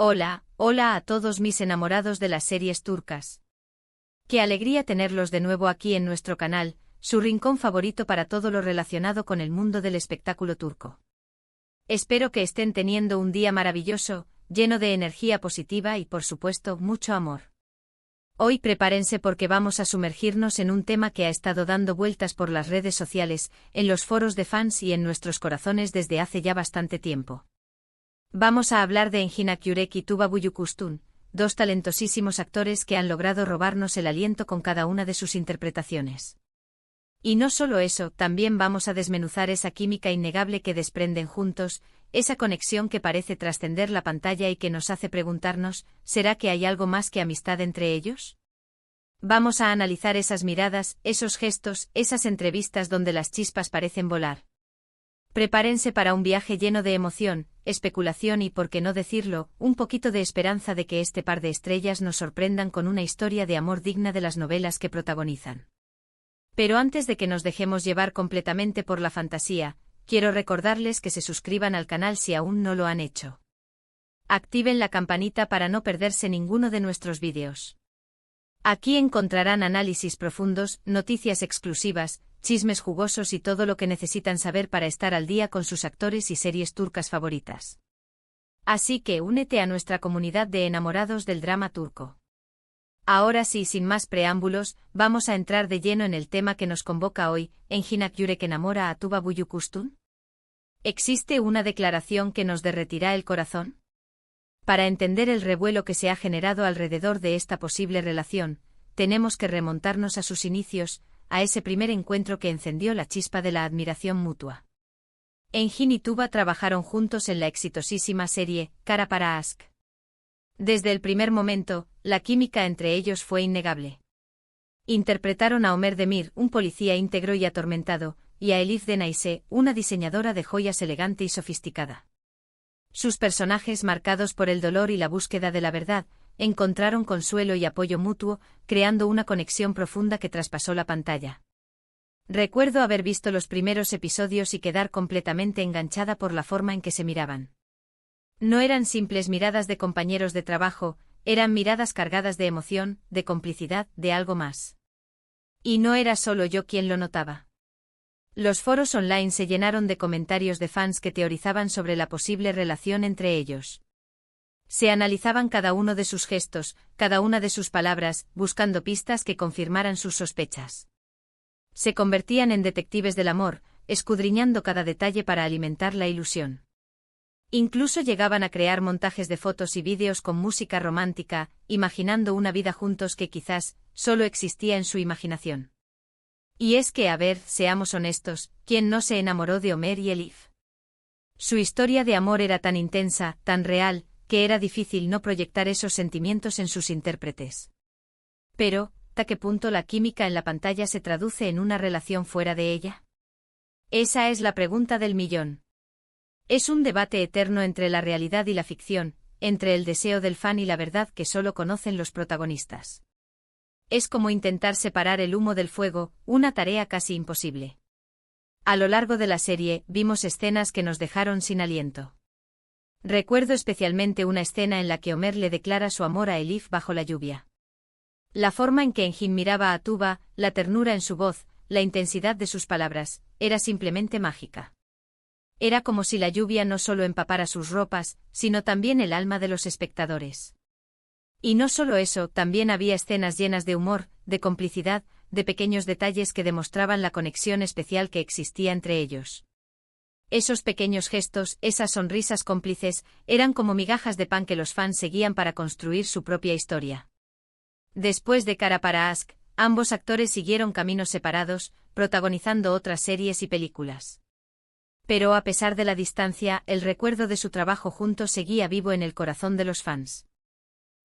Hola, hola a todos mis enamorados de las series turcas. Qué alegría tenerlos de nuevo aquí en nuestro canal, su rincón favorito para todo lo relacionado con el mundo del espectáculo turco. Espero que estén teniendo un día maravilloso, lleno de energía positiva y por supuesto mucho amor. Hoy prepárense porque vamos a sumergirnos en un tema que ha estado dando vueltas por las redes sociales, en los foros de fans y en nuestros corazones desde hace ya bastante tiempo. Vamos a hablar de Engin Akyürek y Tuba Büyüküstün, dos talentosísimos actores que han logrado robarnos el aliento con cada una de sus interpretaciones. Y no solo eso, también vamos a desmenuzar esa química innegable que desprenden juntos, esa conexión que parece trascender la pantalla y que nos hace preguntarnos, ¿será que hay algo más que amistad entre ellos? Vamos a analizar esas miradas, esos gestos, esas entrevistas donde las chispas parecen volar. Prepárense para un viaje lleno de emoción, especulación y, por qué no decirlo, un poquito de esperanza de que este par de estrellas nos sorprendan con una historia de amor digna de las novelas que protagonizan. Pero antes de que nos dejemos llevar completamente por la fantasía, quiero recordarles que se suscriban al canal si aún no lo han hecho. Activen la campanita para no perderse ninguno de nuestros vídeos. Aquí encontrarán análisis profundos, noticias exclusivas, chismes jugosos y todo lo que necesitan saber para estar al día con sus actores y series turcas favoritas. Así que únete a nuestra comunidad de enamorados del drama turco. Ahora sí, sin más preámbulos, vamos a entrar de lleno en el tema que nos convoca hoy. ¿Engin Akyürek enamora a Tuba Büyüküstün? ¿Existe una declaración que nos derretirá el corazón? Para entender el revuelo que se ha generado alrededor de esta posible relación, tenemos que remontarnos a sus inicios, a ese primer encuentro que encendió la chispa de la admiración mutua. Engin y Tuba trabajaron juntos en la exitosísima serie Kara para Aşk. Desde el primer momento, la química entre ellos fue innegable. Interpretaron a Ömer Demir, un policía íntegro y atormentado, y a Elif Denayse, una diseñadora de joyas elegante y sofisticada. Sus personajes, marcados por el dolor y la búsqueda de la verdad, encontraron consuelo y apoyo mutuo, creando una conexión profunda que traspasó la pantalla. Recuerdo haber visto los primeros episodios y quedar completamente enganchada por la forma en que se miraban. No eran simples miradas de compañeros de trabajo, eran miradas cargadas de emoción, de complicidad, de algo más. Y no era solo yo quien lo notaba. Los foros online se llenaron de comentarios de fans que teorizaban sobre la posible relación entre ellos. Se analizaban cada uno de sus gestos, cada una de sus palabras, buscando pistas que confirmaran sus sospechas. Se convertían en detectives del amor, escudriñando cada detalle para alimentar la ilusión. Incluso llegaban a crear montajes de fotos y vídeos con música romántica, imaginando una vida juntos que quizás solo existía en su imaginación. Y es que, a ver, seamos honestos, ¿quién no se enamoró de Ömer y Elif? Su historia de amor era tan intensa, tan real, que era difícil no proyectar esos sentimientos en sus intérpretes. Pero, ¿hasta qué punto la química en la pantalla se traduce en una relación fuera de ella? Esa es la pregunta del millón. Es un debate eterno entre la realidad y la ficción, entre el deseo del fan y la verdad que solo conocen los protagonistas. Es como intentar separar el humo del fuego, una tarea casi imposible. A lo largo de la serie, vimos escenas que nos dejaron sin aliento. Recuerdo especialmente una escena en la que Ömer le declara su amor a Elif bajo la lluvia. La forma en que Engin miraba a Tuba, la ternura en su voz, la intensidad de sus palabras, era simplemente mágica. Era como si la lluvia no solo empapara sus ropas, sino también el alma de los espectadores. Y no solo eso, también había escenas llenas de humor, de complicidad, de pequeños detalles que demostraban la conexión especial que existía entre ellos. Esos pequeños gestos, esas sonrisas cómplices, eran como migajas de pan que los fans seguían para construir su propia historia. Después de Kara para Aşk, ambos actores siguieron caminos separados, protagonizando otras series y películas. Pero a pesar de la distancia, el recuerdo de su trabajo juntos seguía vivo en el corazón de los fans.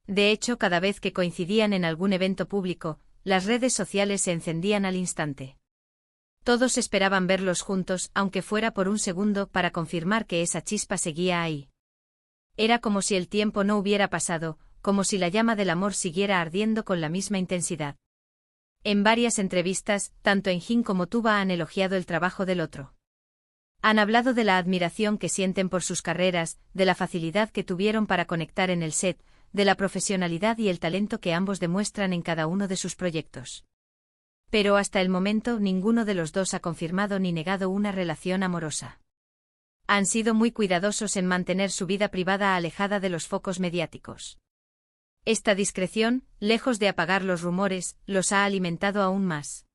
De hecho, cada vez que coincidían en algún evento público, las redes sociales se encendían al instante. Todos esperaban verlos juntos, aunque fuera por un segundo, para confirmar que esa chispa seguía ahí. Era como si el tiempo no hubiera pasado, como si la llama del amor siguiera ardiendo con la misma intensidad. En varias entrevistas, tanto Engin como Tuba han elogiado el trabajo del otro. Han hablado de la admiración que sienten por sus carreras, de la facilidad que tuvieron para conectar en el set, de la profesionalidad y el talento que ambos demuestran en cada uno de sus proyectos. Pero hasta el momento ninguno de los dos ha confirmado ni negado una relación amorosa. Han sido muy cuidadosos en mantener su vida privada alejada de los focos mediáticos. Esta discreción, lejos de apagar los rumores, los ha alimentado aún más.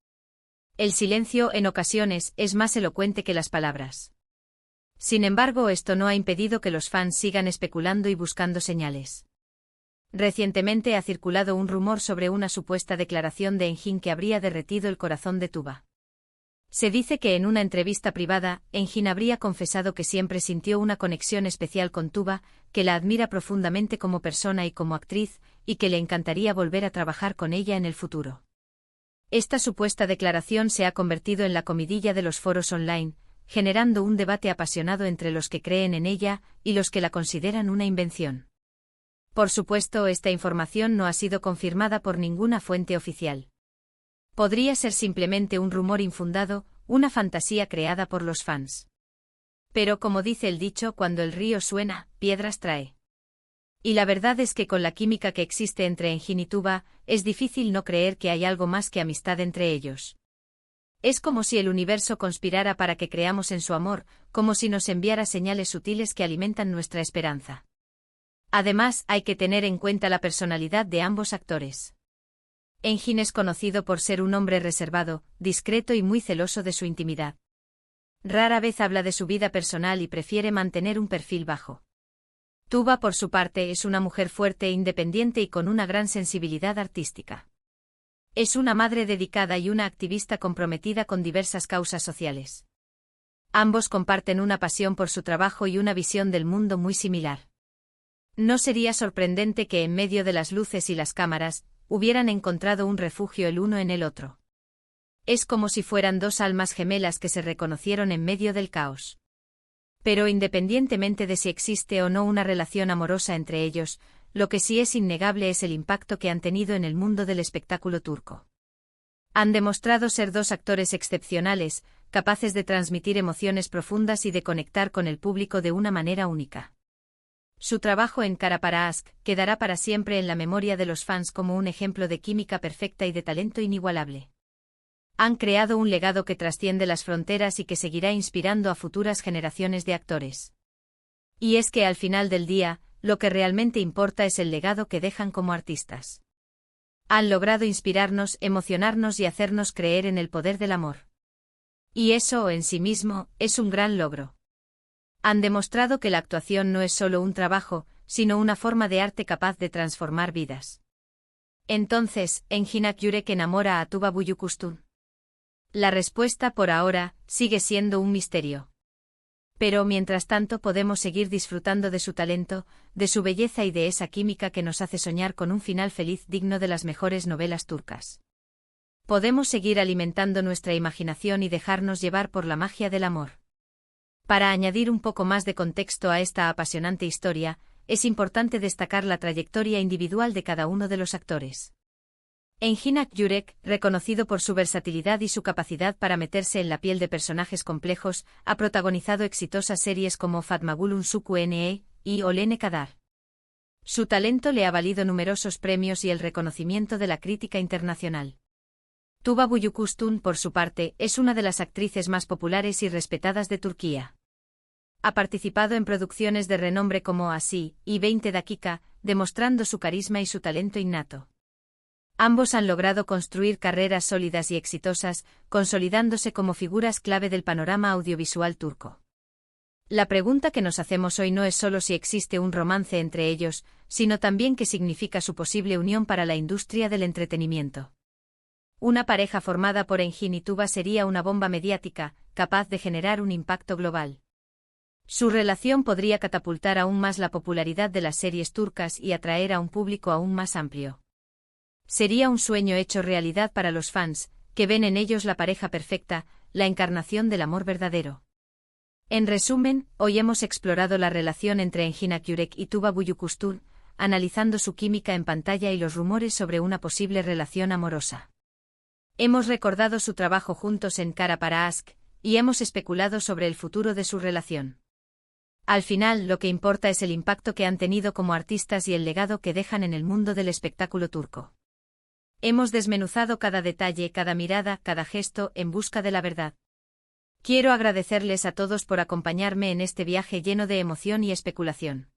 El silencio, en ocasiones, es más elocuente que las palabras. Sin embargo, esto no ha impedido que los fans sigan especulando y buscando señales. Recientemente ha circulado un rumor sobre una supuesta declaración de Enjin que habría derretido el corazón de Tuba. Se dice que en una entrevista privada, Enjin habría confesado que siempre sintió una conexión especial con Tuba, que la admira profundamente como persona y como actriz, y que le encantaría volver a trabajar con ella en el futuro. Esta supuesta declaración se ha convertido en la comidilla de los foros online, generando un debate apasionado entre los que creen en ella y los que la consideran una invención. Por supuesto, esta información no ha sido confirmada por ninguna fuente oficial. Podría ser simplemente un rumor infundado, una fantasía creada por los fans. Pero como dice el dicho, cuando el río suena, piedras trae. Y la verdad es que con la química que existe entre Enjin y Tuba, es difícil no creer que hay algo más que amistad entre ellos. Es como si el universo conspirara para que creamos en su amor, como si nos enviara señales sutiles que alimentan nuestra esperanza. Además, hay que tener en cuenta la personalidad de ambos actores. Enjin es conocido por ser un hombre reservado, discreto y muy celoso de su intimidad. Rara vez habla de su vida personal y prefiere mantener un perfil bajo. Tuba, por su parte, es una mujer fuerte e independiente y con una gran sensibilidad artística. Es una madre dedicada y una activista comprometida con diversas causas sociales. Ambos comparten una pasión por su trabajo y una visión del mundo muy similar. No sería sorprendente que en medio de las luces y las cámaras, hubieran encontrado un refugio el uno en el otro. Es como si fueran dos almas gemelas que se reconocieron en medio del caos. Pero independientemente de si existe o no una relación amorosa entre ellos, lo que sí es innegable es el impacto que han tenido en el mundo del espectáculo turco. Han demostrado ser dos actores excepcionales, capaces de transmitir emociones profundas y de conectar con el público de una manera única. Su trabajo en Kara para Aşk quedará para siempre en la memoria de los fans como un ejemplo de química perfecta y de talento inigualable. Han creado un legado que trasciende las fronteras y que seguirá inspirando a futuras generaciones de actores. Y es que al final del día, lo que realmente importa es el legado que dejan como artistas. Han logrado inspirarnos, emocionarnos y hacernos creer en el poder del amor. Y eso, en sí mismo, es un gran logro. Han demostrado que la actuación no es solo un trabajo, sino una forma de arte capaz de transformar vidas. Entonces, ¿Enjin Akyurek enamora a Tuba Büyüküstün? La respuesta por ahora sigue siendo un misterio. Pero mientras tanto podemos seguir disfrutando de su talento, de su belleza y de esa química que nos hace soñar con un final feliz digno de las mejores novelas turcas. Podemos seguir alimentando nuestra imaginación y dejarnos llevar por la magia del amor. Para añadir un poco más de contexto a esta apasionante historia, es importante destacar la trayectoria individual de cada uno de los actores. Enjin Akyurek, reconocido por su versatilidad y su capacidad para meterse en la piel de personajes complejos, ha protagonizado exitosas series como Fatmagul Unsuku Ne y Olene Kadar. Su talento le ha valido numerosos premios y el reconocimiento de la crítica internacional. Tuba Büyüküstün, por su parte, es una de las actrices más populares y respetadas de Turquía. Ha participado en producciones de renombre como Así y 20 Dakika, demostrando su carisma y su talento innato. Ambos han logrado construir carreras sólidas y exitosas, consolidándose como figuras clave del panorama audiovisual turco. La pregunta que nos hacemos hoy no es solo si existe un romance entre ellos, sino también qué significa su posible unión para la industria del entretenimiento. Una pareja formada por Enjin y Tuba sería una bomba mediática, capaz de generar un impacto global. Su relación podría catapultar aún más la popularidad de las series turcas y atraer a un público aún más amplio. Sería un sueño hecho realidad para los fans, que ven en ellos la pareja perfecta, la encarnación del amor verdadero. En resumen, hoy hemos explorado la relación entre Enjin Akyurek y Tuba Büyüküstün, analizando su química en pantalla y los rumores sobre una posible relación amorosa. Hemos recordado su trabajo juntos en Kara para Aşk, y hemos especulado sobre el futuro de su relación. Al final, lo que importa es el impacto que han tenido como artistas y el legado que dejan en el mundo del espectáculo turco. Hemos desmenuzado cada detalle, cada mirada, cada gesto, en busca de la verdad. Quiero agradecerles a todos por acompañarme en este viaje lleno de emoción y especulación.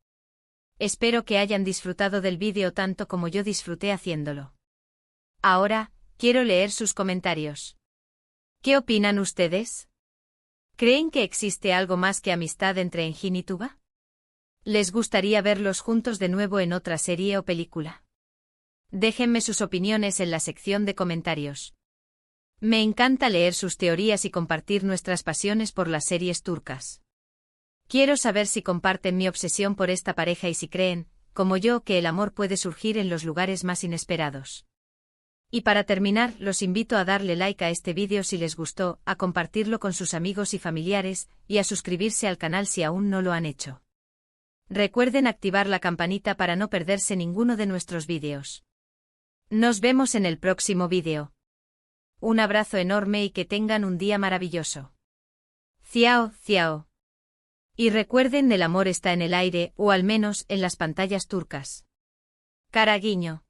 Espero que hayan disfrutado del vídeo tanto como yo disfruté haciéndolo. Ahora, quiero leer sus comentarios. ¿Qué opinan ustedes? ¿Creen que existe algo más que amistad entre Engin y Tuba? ¿Les gustaría verlos juntos de nuevo en otra serie o película? Déjenme sus opiniones en la sección de comentarios. Me encanta leer sus teorías y compartir nuestras pasiones por las series turcas. Quiero saber si comparten mi obsesión por esta pareja y si creen, como yo, que el amor puede surgir en los lugares más inesperados. Y para terminar, los invito a darle like a este vídeo si les gustó, a compartirlo con sus amigos y familiares, y a suscribirse al canal si aún no lo han hecho. Recuerden activar la campanita para no perderse ninguno de nuestros vídeos. Nos vemos en el próximo vídeo. Un abrazo enorme y que tengan un día maravilloso. Ciao, ciao. Y recuerden, el amor está en el aire, o al menos en las pantallas turcas. Cara guiño.